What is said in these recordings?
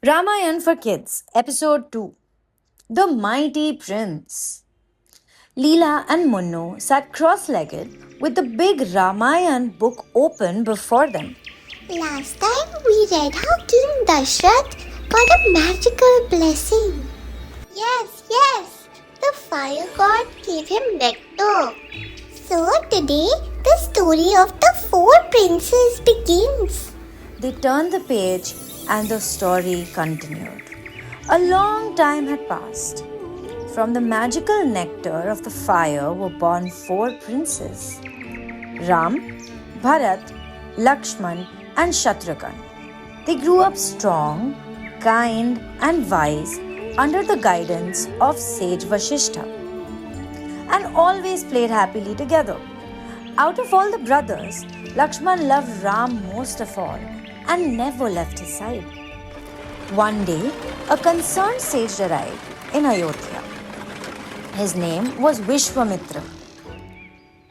Ramayan for Kids, Episode 2 The Mighty Prince. Leela and Munnu sat cross legged with the big Ramayan book open before them. Last time we read how King Dashrath got a magical blessing. Yes, the fire god gave him nectar. So today the story of the four princes begins. They turned the page and the story continued. A long time had passed. From the magical nectar of the fire were born four princes: Ram, Bharat, Lakshman, and Shatrughan. They grew up strong, kind, and wise under the guidance of sage Vasishtha and always played happily together. Out of all the brothers, Lakshman loved Ram most of all and never left his side. One day, a concerned sage arrived in Ayodhya. His name was Vishwamitra.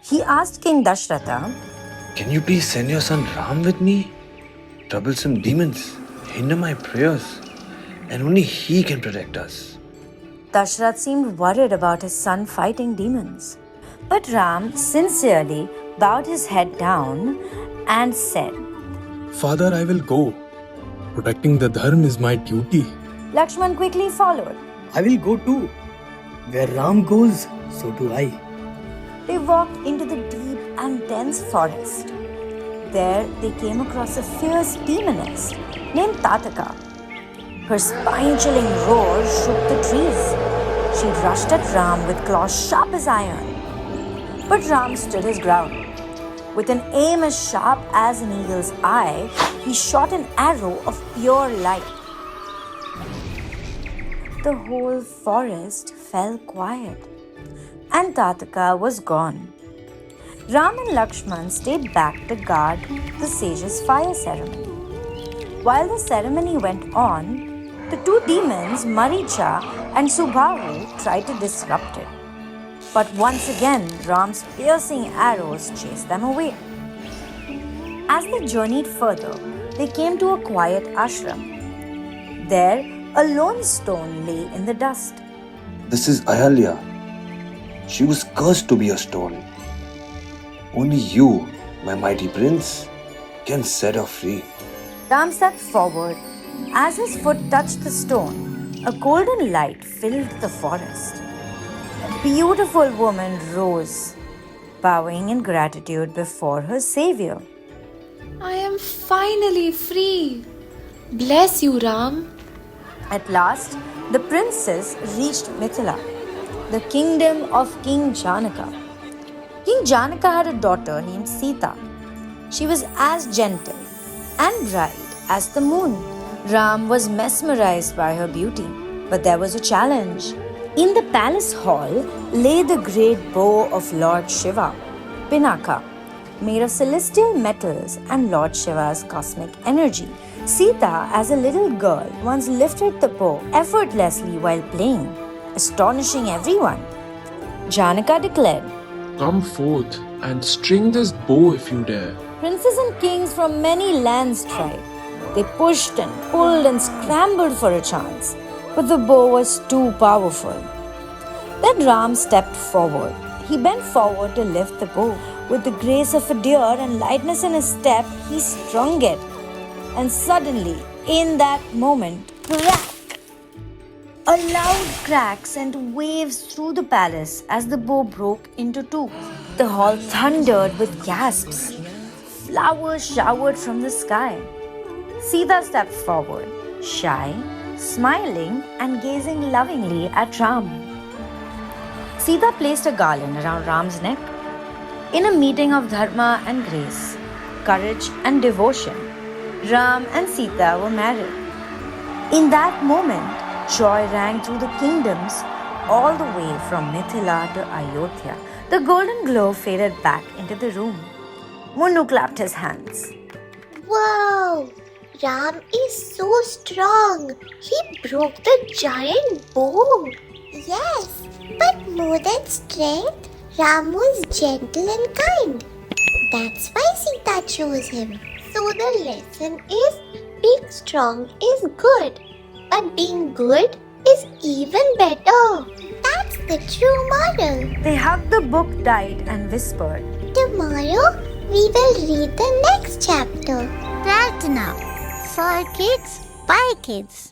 He asked King Dashratha, Can you please send your son Ram with me? Troublesome demons hinder my prayers, and only he can protect us. Dashrath seemed worried about his son fighting demons. But Ram sincerely bowed his head down and said, Father, I will go. Protecting the dharma is my duty. Lakshman quickly followed. I will go too. Where Ram goes, so do I. They walked into the deep and dense forest. There they came across a fierce demoness named Tataka. Her spine-chilling roar shook the trees. She rushed at Ram with claws sharp as iron. But Ram stood his ground. With an aim as sharp as an eagle's eye, he shot an arrow of pure light. The whole forest fell quiet, and Tataka was gone. Ram and Lakshman stayed back to guard the sage's fire ceremony. While the ceremony went on, the two demons, Maricha and Subhahu, tried to disrupt it. But once again, Ram's piercing arrows chased them away. As they journeyed further, they came to a quiet ashram. There, a lone stone lay in the dust. This is Ahalya. She was cursed to be a stone. Only you, my mighty prince, can set her free. Ram stepped forward. As his foot touched the stone, a golden light filled the forest. A beautiful woman rose, bowing in gratitude before her savior. I am finally free. Bless you, Ram. At last, the princess reached Mithila, the kingdom of King Janaka. King Janaka had a daughter named Sita. She was as gentle and bright as the moon. Ram was mesmerized by her beauty, but there was a challenge. In the palace hall lay the great bow of Lord Shiva, Pinaka, made of celestial metals and Lord Shiva's cosmic energy. Sita, as a little girl, once lifted the bow effortlessly while playing, astonishing everyone. Janaka declared, Come forth and string this bow if you dare. Princes and kings from many lands tried. They pushed and pulled and scrambled for a chance, but the bow was too powerful. Then Ram stepped forward. He bent forward to lift the bow. With the grace of a deer and lightness in his step, he strung it. And suddenly, in that moment, crack! A loud crack sent waves through the palace as the bow broke into two. The hall thundered with gasps. Flowers showered from the sky. Sita stepped forward, shy, smiling, and gazing lovingly at Ram. Sita placed a garland around Ram's neck. In a meeting of dharma and grace, courage and devotion, Ram and Sita were married. In that moment, joy rang through the kingdoms all the way from Mithila to Ayodhya. The golden glow faded back into the room. Munnu clapped his hands. Wow! Ram is so strong. He broke the giant bow. Yes, but more than strength, Ram was gentle and kind. That's why Sita chose him. So the lesson is being strong is good, but being good is even better. That's the true moral. They hugged the book tight and whispered, Tomorrow we will read the next chapter. Pratna. For kids, by kids.